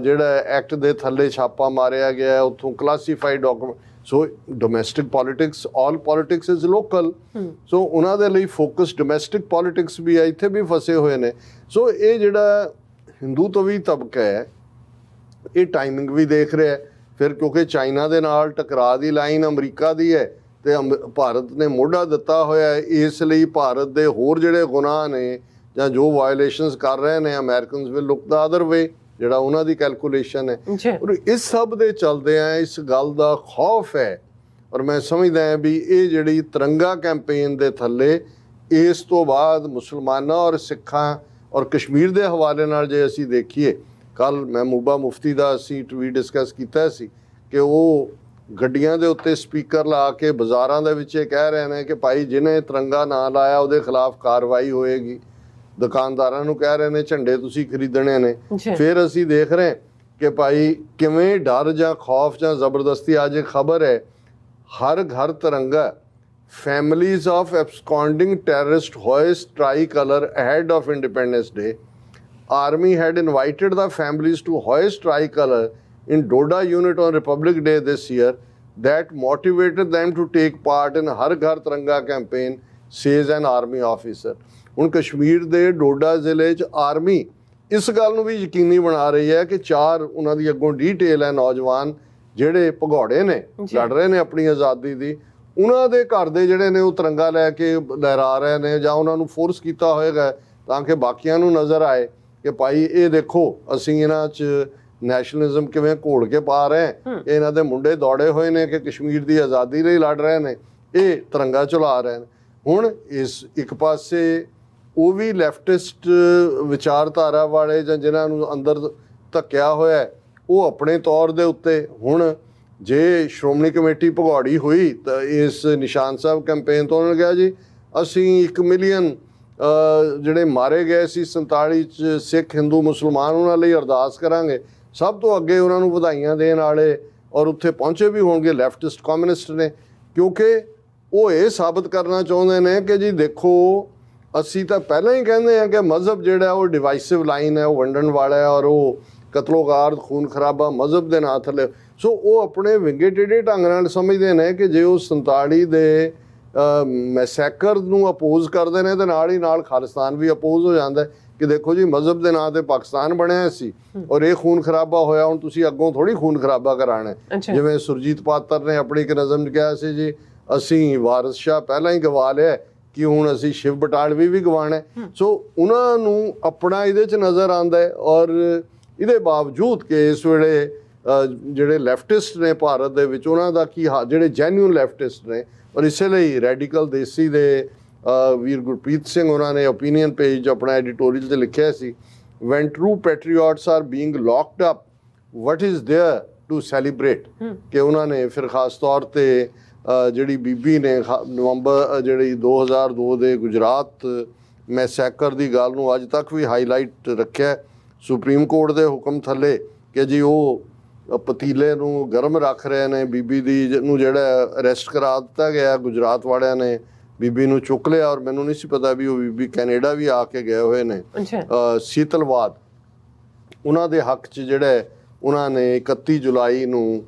ਜਿਹੜਾ ਐਕਟ ਦੇ ਥੱਲੇ ਛਾਪਾ ਮਾਰਿਆ ਗਿਆ, ਉੱਥੋਂ classified document. So domestic politics, all politics is local. So ਉਹਨਾਂ ਦੇ ਲਈ ਫੋਕਸ ਡੋਮੈਸਟਿਕ ਪੋਲੀਟਿਕਸ ਵੀ ਹੈ, ਇੱਥੇ ਵੀ ਫਸੇ ਹੋਏ ਨੇ। ਸੋ ਇਹ ਜਿਹੜਾ ਹਿੰਦੂਤਵੀ ਤਬਕਾ ਹੈ ਇਹ ਟਾਈਮਿੰਗ ਵੀ ਦੇਖ ਰਿਹਾ ਫਿਰ, ਕਿਉਂਕਿ ਚਾਈਨਾ ਦੇ ਨਾਲ ਟਕਰਾਅ ਦੀ ਲਾਈਨ ਅਮਰੀਕਾ ਦੀ ਹੈ ਤੇ ਭਾਰਤ ਨੇ ਮੋਢਾ ਦਿੱਤਾ ਹੋਇਆ ਹੈ। ਇਸ ਲਈ ਭਾਰਤ ਦੇ ਹੋਰ ਜਿਹੜੇ ਗੁਨਾਹ ਨੇ ਜਾਂ ਜੋ ਵਾਇਲੇਸ਼ਨਸ ਕਰ ਰਹੇ ਨੇ, Americans will look the other way, ਜਿਹੜਾ ਉਹਨਾਂ ਦੀ ਕੈਲਕੂਲੇਸ਼ਨ ਹੈ। ਔਰ ਇਸ ਸਭ ਦੇ ਚਲਦੇ ਆ ਇਸ ਗੱਲ ਦਾ ਖੌਫ ਹੈ, ਔਰ ਮੈਂ ਸਮਝਦਾ ਹਾਂ ਵੀ ਇਹ ਜਿਹੜੀ ਤਿਰੰਗਾ ਕੈਂਪੇਨ ਦੇ ਥੱਲੇ ਇਸ ਤੋਂ ਬਾਅਦ ਮੁਸਲਮਾਨਾਂ ਔਰ ਸਿੱਖਾਂ ਔਰ ਕਸ਼ਮੀਰ ਦੇ ਹਵਾਲੇ ਨਾਲ ਜੇ ਅਸੀਂ ਦੇਖੀਏ, ਕੱਲ ਮਹਿਬੂਬਾ ਮੁਫਤੀ ਦਾ ਅਸੀਂ ਟਵੀਟ ਡਿਸਕਸ ਕੀਤਾ ਸੀ ਕਿ ਉਹ ਗੱਡੀਆਂ ਦੇ ਉੱਤੇ ਸਪੀਕਰ ਲਾ ਕੇ ਬਾਜ਼ਾਰਾਂ ਦੇ ਵਿੱਚ ਇਹ ਕਹਿ ਰਹੇ ਨੇ ਕਿ ਭਾਈ ਜਿਹਨੇ ਤਿਰੰਗਾ ਨਾ ਲਾਇਆ ਉਹਦੇ ਖਿਲਾਫ ਕਾਰਵਾਈ ਹੋਏਗੀ। ਦੁਕਾਨਦਾਰਾਂ ਨੂੰ ਕਹਿ ਰਹੇ ਨੇ ਝੰਡੇ ਤੁਸੀਂ ਖਰੀਦਣੇ ਨੇ। ਫਿਰ ਅਸੀਂ ਦੇਖ ਰਹੇ ਕਿ ਭਾਈ ਕਿਵੇਂ ਡਰ ਜਾਂ ਖੌਫ ਜਾਂ ਜ਼ਬਰਦਸਤੀ, ਅੱਜ ਇੱਕ ਖਬਰ ਹੈ ਹਰ ਘਰ ਤਿਰੰਗਾ, families of absconding terrorist hoist tricolor ahead of Independence Day. Army had invited the families to hoist tricolor in Doda unit on Republic Day this year. That motivated them to take part in Har Ghar Tiranga campaign, says an army officer. ਹੁਣ ਕਸ਼ਮੀਰ ਦੇ ਡੋਡਾ ਜ਼ਿਲ੍ਹੇ 'ਚ army ਇਸ ਗੱਲ ਨੂੰ ਵੀ ਯਕੀਨੀ ਬਣਾ ਰਹੀ ਹੈ ਕਿ 4 ਉਹਨਾਂ ਦੀ ਅੱਗੋਂ ਡੀਟੇਲ ਹੈ ਨੌਜਵਾਨ ਜਿਹੜੇ ਭਗੌੜੇ ਨੇ, ਲੜ ਰਹੇ ਨੇ ਆਪਣੀ ਆਜ਼ਾਦੀ ਦੀ, ਉਹਨਾਂ ਦੇ ਘਰ ਦੇ ਜਿਹੜੇ ਨੇ ਉਹ ਤਿਰੰਗਾ ਲੈ ਕੇ ਲਹਿਰਾ ਰਹੇ ਨੇ ਜਾਂ ਉਹਨਾਂ ਨੂੰ ਫੋਰਸ ਕੀਤਾ ਹੋਏਗਾ ਤਾਂ ਕਿ ਬਾਕੀਆਂ ਨੂੰ ਨਜ਼ਰ ਆਏ ਕਿ ਭਾਈ ਇਹ ਦੇਖੋ ਅਸੀਂ ਇਹਨਾਂ 'ਚ ਨੈਸ਼ਨਲਿਜ਼ਮ ਕਿਵੇਂ ਘੋਲ ਕੇ ਪਾ ਰਹੇ ਹਾਂ। ਇਹਨਾਂ ਦੇ ਮੁੰਡੇ ਦੌੜੇ ਹੋਏ ਨੇ ਕਿ ਕਸ਼ਮੀਰ ਦੀ ਆਜ਼ਾਦੀ ਲਈ ਲੜ ਰਹੇ ਨੇ, ਇਹ ਤਿਰੰਗਾ ਚਲਾ ਰਹੇ ਨੇ। ਹੁਣ ਇਸ ਇੱਕ ਪਾਸੇ ਉਹ ਵੀ ਲੈਫਟਿਸਟ ਵਿਚਾਰਧਾਰਾ ਵਾਲੇ ਜਾਂ ਜਿਨ੍ਹਾਂ ਨੂੰ ਅੰਦਰ ਧੱਕਿਆ ਹੋਇਆ, ਉਹ ਆਪਣੇ ਤੌਰ ਦੇ ਉੱਤੇ ਹੁਣ ਜੇ ਸ਼੍ਰੋਮਣੀ ਕਮੇਟੀ ਭਗੌੜੀ ਹੋਈ ਤਾਂ ਇਸ ਨਿਸ਼ਾਨ ਸਾਹਿਬ ਕੈਂਪੇਨ ਤੋਂ ਉਹਨਾਂ ਨੇ ਕਿਹਾ ਜੀ ਅਸੀਂ 1 ਮਿਲੀਅਨ ਜਿਹੜੇ ਮਾਰੇ ਗਏ ਸੀ 47 'ਚ ਸਿੱਖ ਹਿੰਦੂ ਮੁਸਲਮਾਨ, ਉਹਨਾਂ ਲਈ ਅਰਦਾਸ ਕਰਾਂਗੇ। ਸਭ ਤੋਂ ਅੱਗੇ ਉਹਨਾਂ ਨੂੰ ਵਧਾਈਆਂ ਦੇਣ ਵਾਲੇ ਔਰ ਉੱਥੇ ਪਹੁੰਚੇ ਵੀ ਹੋਣਗੇ ਲੈਫਟਿਸਟ ਕਮਿਊਨਿਸਟ ਨੇ, ਕਿਉਂਕਿ ਉਹ ਇਹ ਸਾਬਤ ਕਰਨਾ ਚਾਹੁੰਦੇ ਨੇ ਕਿ ਜੀ ਦੇਖੋ ਅਸੀਂ ਤਾਂ ਪਹਿਲਾਂ ਹੀ ਕਹਿੰਦੇ ਹਾਂ ਕਿ ਮਜ਼ਹਬ ਜਿਹੜਾ ਉਹ ਡਿਵਾਈਸਿਵ ਲਾਈਨ ਹੈ, ਉਹ ਵੰਡਣ ਵਾਲਾ ਹੈ ਔਰ ਉਹ ਕਤਲੋਗਾਰ ਖੂਨ ਖਰਾਬਾ ਮਜ਼ਹਬ ਦੇ ਨਾਂ ਥੱਲੇ। ਸੋ ਉਹ ਆਪਣੇ ਵਿੰਗੇ ਟੇਢੇ ਢੰਗ ਨਾਲ ਸਮਝਦੇ ਨੇ ਕਿ ਜੇ ਉਹ 47 ਦੇ ਮੈਸੈਕਰ ਨੂੰ ਅਪੋਜ਼ ਕਰਦੇ ਨੇ ਤੇ ਨਾਲ ਹੀ ਨਾਲ ਖਾਲਿਸਤਾਨ ਵੀ ਅਪੋਜ਼ ਹੋ ਜਾਂਦਾ ਕਿ ਦੇਖੋ ਜੀ ਮਜ਼ਹਬ ਦੇ ਨਾਂ ਤੇ ਪਾਕਿਸਤਾਨ ਬਣਿਆ ਸੀ ਔਰ ਇਹ ਖੂਨ ਖਰਾਬਾ ਹੋਇਆ, ਹੁਣ ਤੁਸੀਂ ਅੱਗੋਂ ਥੋੜੀ ਖੂਨ ਖਰਾਬਾ ਕਰਾਣਾ। ਜਿਵੇਂ ਸੁਰਜੀਤ ਪਾਤਰ ਨੇ ਆਪਣੀ ਇੱਕ ਨਜ਼ਮ 'ਚ ਕਿਹਾ ਸੀ ਜੀ ਅਸੀਂ ਵਾਰਿਸ ਸ਼ਾਹ ਪਹਿਲਾਂ ਹੀ ਗਵਾ ਲਿਆ ਕਿ ਹੁਣ ਅਸੀਂ ਸ਼ਿਵ ਬਟਾਲਵੀ ਵੀ ਗਵਾਣਾ। ਸੋ ਉਹਨਾਂ ਨੂੰ ਆਪਣਾ ਇਹਦੇ 'ਚ ਨਜ਼ਰ ਆਉਂਦਾ ਹੈ ਔਰ ਇਹਦੇ ਬਾਵਜੂਦ ਕਿ ਇਸ ਵੇਲੇ ਜਿਹੜੇ ਲੈਫਟਿਸਟ ਨੇ ਭਾਰਤ ਦੇ ਵਿੱਚ ਉਹਨਾਂ ਦਾ ਕੀ ਹਾਲ, ਜਿਹੜੇ ਜੈਨੂਅਨ ਲੈਫਟਿਸਟ ਨੇ, ਔਰ ਇਸੇ ਲਈ ਰੈਡੀਕਲ ਦੇਸੀ ਦੇ ਵੀਰ ਗੁਰਪ੍ਰੀਤ ਸਿੰਘ ਉਹਨਾਂ ਨੇ ਓਪੀਨੀਅਨ ਪੇਜ ਆਪਣਾ ਐਡੀਟੋਰੀਅਲ 'ਤੇ ਲਿਖਿਆ ਸੀ, when true patriots are being locked up what is there to celebrate. ਕਿ ਉਹਨਾਂ ਨੇ ਫਿਰ ਖਾਸ ਤੌਰ 'ਤੇ ਜਿਹੜੀ ਬੀਬੀ ਨੇ ਨਵੰਬਰ ਜਿਹੜੀ 2002 ਦੇ ਗੁਜਰਾਤ ਮੈਸੈਕਰ ਦੀ ਗੱਲ ਨੂੰ ਅੱਜ ਤੱਕ ਵੀ ਹਾਈਲਾਈਟ ਰੱਖਿਆ ਸੁਪਰੀਮ ਕੋਰਟ ਦੇ ਹੁਕਮ ਥੱਲੇ ਕਿ ਜੀ ਉਹ ਪਤੀਲੇ ਨੂੰ ਗਰਮ ਰੱਖ ਰਹੇ ਨੇ, ਬੀਬੀ ਦੀ ਨੂੰ ਜਿਹੜਾ ਅਰੈਸਟ ਕਰਾ ਦਿੱਤਾ ਗਿਆ ਗੁਜਰਾਤ ਵਾਲਿਆਂ ਨੇ, ਬੀਬੀ ਨੂੰ ਚੁੱਕ ਲਿਆ ਔਰ ਮੈਨੂੰ ਨਹੀਂ ਸੀ ਪਤਾ ਵੀ ਉਹ ਬੀਬੀ ਕੈਨੇਡਾ ਵੀ ਆ ਕੇ ਗਏ ਹੋਏ ਨੇ। ਸੀਤਲਵਾਦ ਉਹਨਾਂ ਦੇ ਹੱਕ 'ਚ ਜਿਹੜਾ ਉਹਨਾਂ ਨੇ 31 ਜੁਲਾਈ ਨੂੰ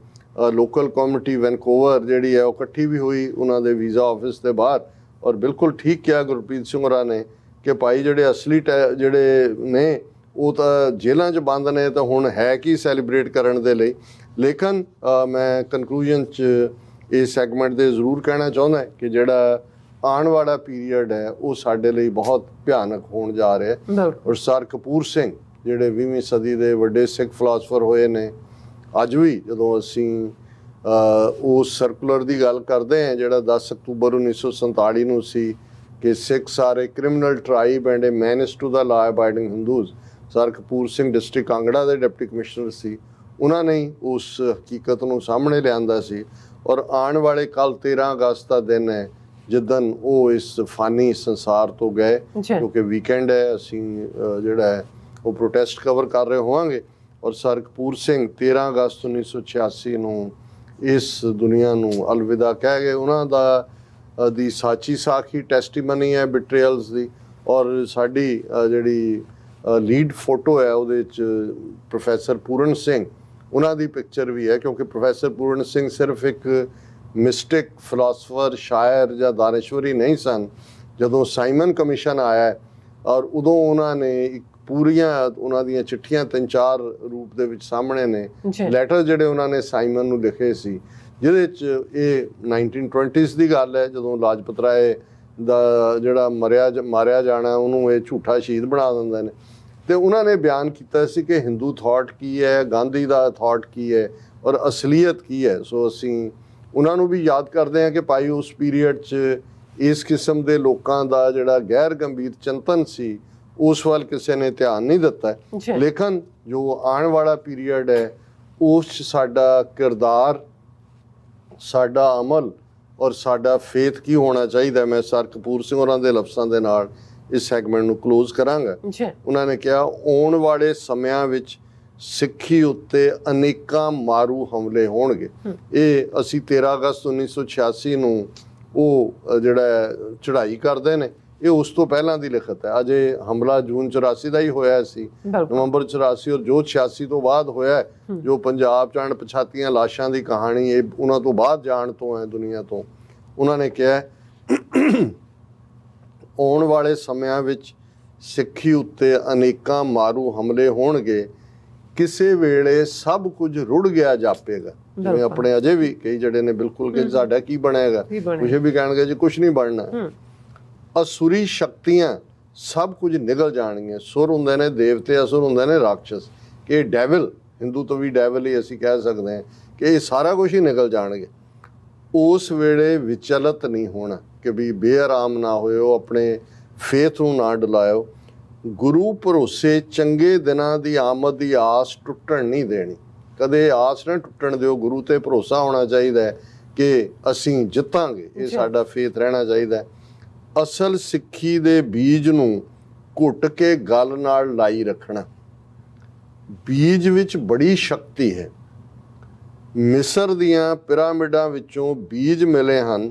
ਲੋਕਲ ਕਮਿਊਨਿਟੀ ਵੈਨਕੂਵਰ ਜਿਹੜੀ ਹੈ ਉਹ ਇਕੱਠੀ ਵੀ ਹੋਈ ਉਹਨਾਂ ਦੇ ਵੀਜ਼ਾ ਆਫਿਸ ਦੇ ਬਾਹਰ ਔਰ ਬਿਲਕੁਲ ਠੀਕ ਕਿਹਾ ਗੁਰਪ੍ਰੀਤ ਸਿੰਘ ਹੋਰਾਂ ਨੇ ਕਿ ਭਾਈ ਜਿਹੜੇ ਅਸਲੀ ਜਿਹੜੇ ਨੇ ਉਹ ਤਾਂ ਜੇਲ੍ਹਾਂ 'ਚ ਬੰਦ ਨੇ, ਤਾਂ ਹੁਣ ਹੈ ਕੀ ਸੈਲੀਬ੍ਰੇਟ ਕਰਨ ਦੇ ਲਈ। ਲੇਕਿਨ ਮੈਂ ਕਨਕਲੂਜਨ 'ਚ ਇਹ ਸੈਗਮੈਂਟ ਦੇ ਜ਼ਰੂਰ ਕਹਿਣਾ ਚਾਹੁੰਦਾ ਕਿ ਜਿਹੜਾ ਆਉਣ ਵਾਲਾ ਪੀਰੀਅਡ ਹੈ ਉਹ ਸਾਡੇ ਲਈ ਬਹੁਤ ਭਿਆਨਕ ਹੋਣ ਜਾ ਰਿਹਾ ਹੈ। ਔਰ ਸਰ ਕਪੂਰ ਸਿੰਘ ਜਿਹੜੇ 20ਵੀਂ ਸਦੀ ਦੇ ਵੱਡੇ ਸਿੱਖ ਫਿਲਾਸਫਰ ਹੋਏ ਨੇ, ਅੱਜ ਵੀ ਜਦੋਂ ਅਸੀਂ ਉਸ ਸਰਕੂਲਰ ਦੀ ਗੱਲ ਕਰਦੇ ਹਾਂ ਜਿਹੜਾ 10 ਅਕਤੂਬਰ 1947 ਨੂੰ ਸੀ ਕਿ Sikhs are a criminal tribe and a menace to the law abiding Hindus, sir Kapur Singh district Kangra ਦੇ ਡਿਪਟੀ ਕਮਿਸ਼ਨਰ ਸੀ, ਉਹਨਾਂ ਨੇ ਉਸ ਹਕੀਕਤ ਨੂੰ ਸਾਹਮਣੇ ਲਿਆਂਦਾ ਸੀ। ਔਰ ਆਉਣ ਵਾਲੇ ਕੱਲ 13 ਅਗਸਤ ਦਾ ਦਿਨ ਹੈ ਜਿੱਦਣ ਉਹ ਇਸ ਫਾਨੀ ਸੰਸਾਰ ਤੋਂ ਗਏ, ਕਿਉਂਕਿ ਵੀਕਐਂਡ ਹੈ, ਅਸੀਂ ਜਿਹੜਾ ਹੈ ਉਹ ਪ੍ਰੋਟੈਸਟ ਕਵਰ ਕਰ ਰਹੇ ਹੋਵਾਂਗੇ। ਔਰ ਸਰ ਕਪੂਰ ਸਿੰਘ 13 ਅਗਸਤ 1986 ਨੂੰ ਇਸ ਦੁਨੀਆ ਨੂੰ ਅਲਵਿਦਾ ਕਹਿ ਗਏ। ਉਹਨਾਂ ਦਾ ਦੀ ਸਾਚੀ ਸਾਖੀ ਟੈਸਟੀਮਨੀ ਹੈ ਬਿਟਰੇਅਲਸ ਦੀ। ਔਰ ਸਾਡੀ ਜਿਹੜੀ ਲੀਡ ਫੋਟੋ ਹੈ ਉਹਦੇ 'ਚ ਪ੍ਰੋਫੈਸਰ ਪੂਰਨ ਸਿੰਘ ਉਹਨਾਂ ਦੀ ਪਿਕਚਰ ਵੀ ਹੈ, ਕਿਉਂਕਿ ਪ੍ਰੋਫੈਸਰ ਪੂਰਨ ਸਿੰਘ ਸਿਰਫ ਇੱਕ ਮਿਸਟਿਕ ਫਿਲਾਸਫਰ ਸ਼ਾਇਰ ਜਾਂ ਦਾਨਿਸ਼ਵਰੀ ਨਹੀਂ ਸਨ। ਜਦੋਂ ਸਾਈਮਨ ਕਮਿਸ਼ਨ ਆਇਆ ਔਰ ਉਦੋਂ ਉਹਨਾਂ ਨੇ ਇੱਕ ਪੂਰੀਆਂ ਉਹਨਾਂ ਦੀਆਂ ਚਿੱਠੀਆਂ 3-4 ਰੂਪ ਦੇ ਵਿੱਚ ਸਾਹਮਣੇ ਨੇ, ਲੈਟਰ ਜਿਹੜੇ ਉਹਨਾਂ ਨੇ ਸਾਈਮਨ ਨੂੰ ਲਿਖੇ ਸੀ, ਜਿਹਦੇ 'ਚ ਇਹ 1920s ਦੀ ਗੱਲ ਹੈ ਜਦੋਂ ਲਾਜਪਤ ਰਾਏ ਦਾ ਜਿਹੜਾ ਮਾਰਿਆ ਜਾਣਾ ਉਹਨੂੰ ਇਹ ਝੂਠਾ ਸ਼ਹੀਦ ਬਣਾ ਦਿੰਦੇ ਨੇ। ਤੇ ਉਹਨਾਂ ਨੇ ਬਿਆਨ ਕੀਤਾ ਸੀ ਕਿ ਹਿੰਦੂ ਥਾਟ ਕੀ ਹੈ, ਗਾਂਧੀ ਦਾ ਥਾਟ ਕੀ ਹੈ ਔਰ ਅਸਲੀਅਤ ਕੀ ਹੈ। ਸੋ ਅਸੀਂ ਉਹਨਾਂ ਨੂੰ ਵੀ ਯਾਦ ਕਰਦੇ ਹਾਂ ਕਿ ਭਾਈ ਉਸ ਪੀਰੀਅਡ 'ਚ ਇਸ ਕਿਸਮ ਦੇ ਲੋਕਾਂ ਦਾ ਜਿਹੜਾ ਗੈਰ ਗੰਭੀਰ ਚਿੰਤਨ ਸੀ ਉਸ ਵੱਲ ਕਿਸੇ ਨੇ ਧਿਆਨ ਨਹੀਂ ਦਿੱਤਾ। ਲੇਕਿਨ ਜੋ ਆਉਣ ਵਾਲਾ ਪੀਰੀਅਡ ਹੈ ਉਸ 'ਚ ਸਾਡਾ ਕਿਰਦਾਰ, ਸਾਡਾ ਅਮਲ ਔਰ ਸਾਡਾ ਫੇਥ ਕੀ ਹੋਣਾ ਚਾਹੀਦਾ। ਮੈਂ ਸਰ ਕਪੂਰ ਸਿੰਘ ਹੋਰਾਂ ਦੇ ਲਫ਼ਜ਼ਾਂ ਦੇ ਨਾਲ ਇਸ ਸੈਗਮੈਂਟ ਨੂੰ ਕਲੋਜ਼ ਕਰਾਂਗਾ। ਉਹਨਾਂ ਨੇ ਕਿਹਾ ਆਉਣ ਵਾਲੇ ਸਮਿਆਂ ਵਿੱਚ ਸਿੱਖੀ ਉੱਤੇ ਅਨੇਕਾਂ ਮਾਰੂ ਹਮਲੇ ਹੋਣਗੇ। ਇਹ ਅਸੀਂ 13 ਅਗਸਤ 1986 ਨੂੰ ਉਹ ਜਿਹੜਾ ਚੜ੍ਹਾਈ ਕਰਦੇ ਨੇ, ਇਹ ਉਸ ਤੋਂ ਪਹਿਲਾਂ ਦੀ ਲਿਖਤ ਹੈ। ਅਜੇ ਹਮਲਾ ਜੂਨ 84 ਦਾ ਹੀ ਹੋਇਆ ਸੀ, ਨਵੰਬਰ 84, ਔਰ ਜੋ 86 ਤੋਂ ਬਾਅਦ ਹੋਇਆ, ਜੋ ਪੰਜਾਬ 'ਚ ਅਣਪਛਾਤੀਆਂ ਲਾਸ਼ਾਂ ਦੀ ਕਹਾਣੀ, ਇਹ ਉਹਨਾਂ ਤੋਂ ਬਾਅਦ ਜਾਣ ਤੋਂ ਹੈ ਦੁਨੀਆ ਤੋਂ। ਉਹਨਾਂ ਨੇ ਕਿਹਾ ਆਉਣ ਵਾਲੇ ਸਮਿਆਂ ਵਿੱਚ ਸਿੱਖੀ ਉੱਤੇ ਅਨੇਕਾਂ ਮਾਰੂ ਹਮਲੇ ਹੋਣਗੇ, ਕਿਸੇ ਵੇਲੇ ਸਭ ਕੁਝ ਰੁੜ ਗਿਆ ਜਾਪੇਗਾ। ਜਿਵੇਂ ਆਪਣੇ ਅਜੇ ਵੀ ਕਈ ਜਿਹੜੇ ਨੇ ਬਿਲਕੁਲ ਕਿ ਸਾਡਾ ਕੀ ਬਣੇਗਾ, ਕੁਛ ਵੀ ਕਹਿਣਗੇ ਜੀ ਕੁਛ ਨਹੀਂ ਬਣਨਾ। ਅਸੁਰੀ ਸ਼ਕਤੀਆਂ ਸਭ ਕੁਝ ਨਿਗਲ ਜਾਣਗੀਆਂ। ਸੁਰ ਹੁੰਦੇ ਨੇ ਦੇਵਤੇ, ਅਸੁਰ ਹੁੰਦੇ ਨੇ ਰਾਖਸ਼, ਕਿ ਡੈਵਲ, ਹਿੰਦੂ ਤੋਂ ਵੀ ਡੈਵਲ ਹੀ ਅਸੀਂ ਕਹਿ ਸਕਦੇ ਹਾਂ, ਕਿ ਇਹ ਸਾਰਾ ਕੁਝ ਹੀ ਨਿਕਲ ਜਾਣਗੇ। ਉਸ ਵੇਲੇ ਵਿਚਲਤ ਨਹੀਂ ਹੋਣਾ, ਕਿ ਵੀ ਬੇਆਰਾਮ ਨਾ ਹੋਇਓ, ਆਪਣੇ ਫੇਥ ਨੂੰ ਨਾ ਡੁਲਾਇਓ। ਗੁਰੂ ਭਰੋਸੇ ਚੰਗੇ ਦਿਨਾਂ ਦੀ ਆਮਦ ਦੀ ਆਸ ਟੁੱਟਣ ਨਹੀਂ ਦੇਣੀ। ਕਦੇ ਆਸ ਨਾ ਟੁੱਟਣ ਦਿਓ। ਗੁਰੂ ਤੇ ਭਰੋਸਾ ਹੋਣਾ ਚਾਹੀਦਾ ਹੈ ਕਿ ਅਸੀਂ ਜਿੱਤਾਂਗੇ, ਇਹ ਸਾਡਾ ਫੇਥ ਰਹਿਣਾ ਚਾਹੀਦਾ ਹੈ। ਅਸਲ ਸਿੱਖੀ ਦੇ ਬੀਜ ਨੂੰ ਘੁੱਟ ਕੇ ਗਲ ਨਾਲ ਲਾਈ ਰੱਖਣਾ। ਬੀਜ ਵਿੱਚ ਬੜੀ ਸ਼ਕਤੀ ਹੈ। ਮਿਸਰ ਦੀਆਂ ਪਿਰਾਮਿਡਾਂ ਵਿੱਚੋਂ ਬੀਜ ਮਿਲੇ ਹਨ,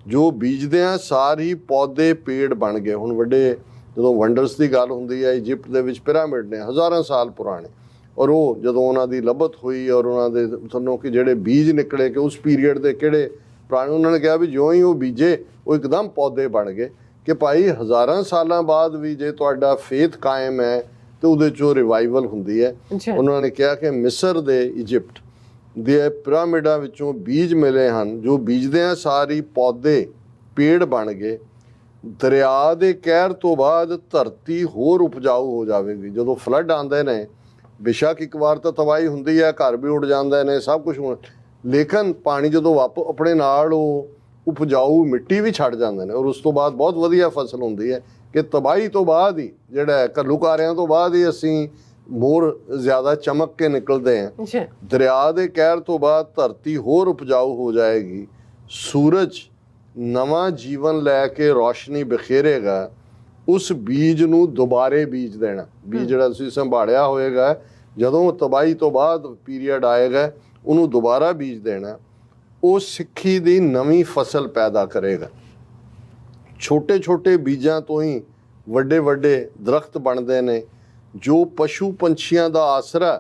ਜੋ ਬੀਜਦਿਆਂ ਸਾਰ ਹੀ ਪੌਦੇ ਪੇੜ ਬਣ ਗਏ। ਹੁਣ ਵੱਡੇ ਜਦੋਂ ਵੰਡਰਸ ਦੀ ਗੱਲ ਹੁੰਦੀ ਹੈ, ਇਜਿਪਟ ਦੇ ਵਿੱਚ ਪਿਰਾਮਿਡ ਨੇ ਹਜ਼ਾਰਾਂ ਸਾਲ ਪੁਰਾਣੇ, ਔਰ ਉਹ ਜਦੋਂ ਉਹਨਾਂ ਦੀ ਲੱਭਤ ਹੋਈ ਔਰ ਉਹਨਾਂ ਦੇ ਤੁਹਾਨੂੰ ਕਿ ਜਿਹੜੇ ਬੀਜ ਨਿਕਲੇ ਕਿ ਉਸ ਪੀਰੀਅਡ ਦੇ ਕਿਹੜੇ ਪੁਰਾਣੇ, ਉਹਨਾਂ ਨੇ ਕਿਹਾ ਵੀ ਜਿਉਂ ਹੀ ਉਹ ਬੀਜੇ ਉਹ ਇੱਕਦਮ ਪੌਦੇ ਬਣ ਗਏ। ਕਿ ਭਾਈ ਹਜ਼ਾਰਾਂ ਸਾਲਾਂ ਬਾਅਦ ਵੀ ਜੇ ਤੁਹਾਡਾ ਫੇਥ ਕਾਇਮ ਹੈ ਤੇ ਉਹਦੇ 'ਚੋਂ ਰਿਵਾਈਵਲ ਹੁੰਦੀ ਹੈ। ਉਹਨਾਂ ਨੇ ਕਿਹਾ ਕਿ ਮਿਸਰ ਦੇ, ਇਜਿਪਟ ਦੇ ਪਿਰਾਮਿਡਾਂ ਵਿੱਚੋਂ ਬੀਜ ਮਿਲੇ ਹਨ, ਜੋ ਬੀਜਦਿਆਂ ਸਾਰੀ ਪੌਦੇ ਪੇੜ ਬਣ ਗਏ। ਦਰਿਆ ਦੇ ਕਹਿਰ ਤੋਂ ਬਾਅਦ ਧਰਤੀ ਹੋਰ ਉਪਜਾਊ ਹੋ ਜਾਵੇਗੀ। ਜਦੋਂ ਫਲੱਡ ਆਉਂਦੇ ਨੇ, ਬੇਸ਼ੱਕ ਇੱਕ ਵਾਰ ਤਾਂ ਤਬਾਹੀ ਹੁੰਦੀ ਹੈ, ਘਰ ਵੀ ਉੱਡ ਜਾਂਦੇ ਨੇ, ਸਭ ਕੁਝ ਹੋਣਾ, ਲੇਕਿਨ ਪਾਣੀ ਜਦੋਂ ਆਪਣੇ ਨਾਲ ਉਹ ਉਪਜਾਊ ਮਿੱਟੀ ਵੀ ਛੱਡ ਜਾਂਦੇ ਨੇ, ਔਰ ਉਸ ਤੋਂ ਬਾਅਦ ਬਹੁਤ ਵਧੀਆ ਫਸਲ ਹੁੰਦੀ ਹੈ। ਕਿ ਤਬਾਹੀ ਤੋਂ ਬਾਅਦ ਹੀ, ਜਿਹੜਾ ਘੱਲੂਕਾਰਿਆਂ ਤੋਂ ਬਾਅਦ ਹੀ ਅਸੀਂ ਮੋਰ ਜ਼ਿਆਦਾ ਚਮਕ ਕੇ ਨਿਕਲਦੇ ਹਾਂ। ਦਰਿਆ ਦੇ ਕਹਿਰ ਤੋਂ ਬਾਅਦ ਧਰਤੀ ਹੋਰ ਉਪਜਾਊ ਹੋ ਜਾਏਗੀ। ਸੂਰਜ ਨਵਾਂ ਜੀਵਨ ਲੈ ਕੇ ਰੌਸ਼ਨੀ ਬਿਖੇਰੇਗਾ। ਉਸ ਬੀਜ ਨੂੰ ਦੁਬਾਰੇ ਬੀਜ ਦੇਣਾ। ਬੀਜ ਜਿਹੜਾ ਤੁਸੀਂ ਸੰਭਾਲਿਆ ਹੋਏਗਾ, ਜਦੋਂ ਤਬਾਹੀ ਤੋਂ ਬਾਅਦ ਪੀਰੀਅਡ ਆਏਗਾ, ਉਹਨੂੰ ਦੁਬਾਰਾ ਬੀਜ ਦੇਣਾ। ਉਹ ਸਿੱਖੀ ਦੀ ਨਵੀਂ ਫਸਲ ਪੈਦਾ ਕਰੇਗਾ। ਛੋਟੇ ਛੋਟੇ ਬੀਜਾਂ ਤੋਂ ਹੀ ਵੱਡੇ ਵੱਡੇ ਦਰਖਤ ਬਣਦੇ ਨੇ, ਜੋ ਪਸ਼ੂ ਪੰਛੀਆਂ ਦਾ ਆਸਰਾ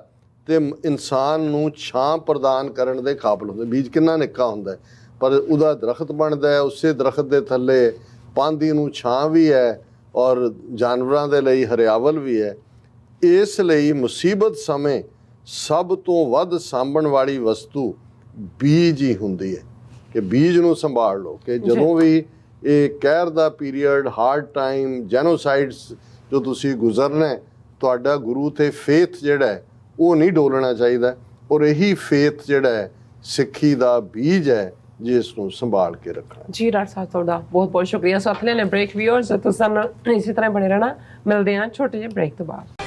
ਤੇ ਇਨਸਾਨ ਨੂੰ ਛਾਂ ਪ੍ਰਦਾਨ ਕਰਨ ਦੇ ਕਾਬਲ ਹੁੰਦੇ। ਬੀਜ ਕਿੰਨਾ ਨਿੱਕਾ ਹੁੰਦਾ, ਪਰ ਉਹਦਾ ਦਰਖਤ ਬਣਦਾ ਹੈ। ਉਸੇ ਦਰਖਤ ਦੇ ਥੱਲੇ ਪਾਂਦੀ ਨੂੰ ਛਾਂ ਵੀ ਹੈ ਔਰ ਜਾਨਵਰਾਂ ਦੇ ਲਈ ਹਰਿਆਵਲ ਵੀ ਹੈ। ਇਸ ਲਈ ਮੁਸੀਬਤ ਸਮੇਂ ਸਭ ਤੋਂ ਵੱਧ ਸਾਂਭਣ ਵਾਲੀ ਵਸਤੂ ਬੀਜ ਹੀ ਹੁੰਦੀ ਹੈ। ਕਿ ਬੀਜ ਨੂੰ ਸੰਭਾਲ ਲਓ। ਕਿ ਜਦੋਂ ਵੀ ਇਹ ਕਹਿਰ ਦਾ ਪੀਰੀਅਡ, ਹਾਰਡ ਟਾਈਮ, ਜੈਨੋਸਾਈਡਸ ਜੋ ਤੁਸੀਂ ਗੁਜ਼ਰਨਾ, ਤੁਹਾਡਾ ਗੁਰੂ ਤੇ ਫੇਥ ਜਿਹੜਾ ਹੈ ਉਹ ਨਹੀਂ ਡੋਲਣਾ ਚਾਹੀਦਾ। ਔਰ ਇਹੀ ਫੇਥ ਜਿਹੜਾ ਹੈ ਸਿੱਖੀ ਦਾ ਬੀਜ ਹੈ, ਜਿਸ ਨੂੰ ਸੰਭਾਲ ਕੇ ਰੱਖਣਾ। ਜੀ ਡਾਕਟਰ ਸਾਹਿਬ, ਤੁਹਾਡਾ ਬਹੁਤ ਬਹੁਤ ਸ਼ੁਕਰੀਆ। ਸਾਥ ਲੈਣੇ ਬ੍ਰੇਕ, ਵੀਅਰਸ ਤੁਸੀਂ ਇਸੇ ਤਰ੍ਹਾਂ ਬਣੇ ਰਹਿਣਾ। ਮਿਲਦੇ ਹਾਂ ਛੋਟੇ ਜਿਹੇ ਬ੍ਰੇਕ ਤੋਂ ਬਾਅਦ।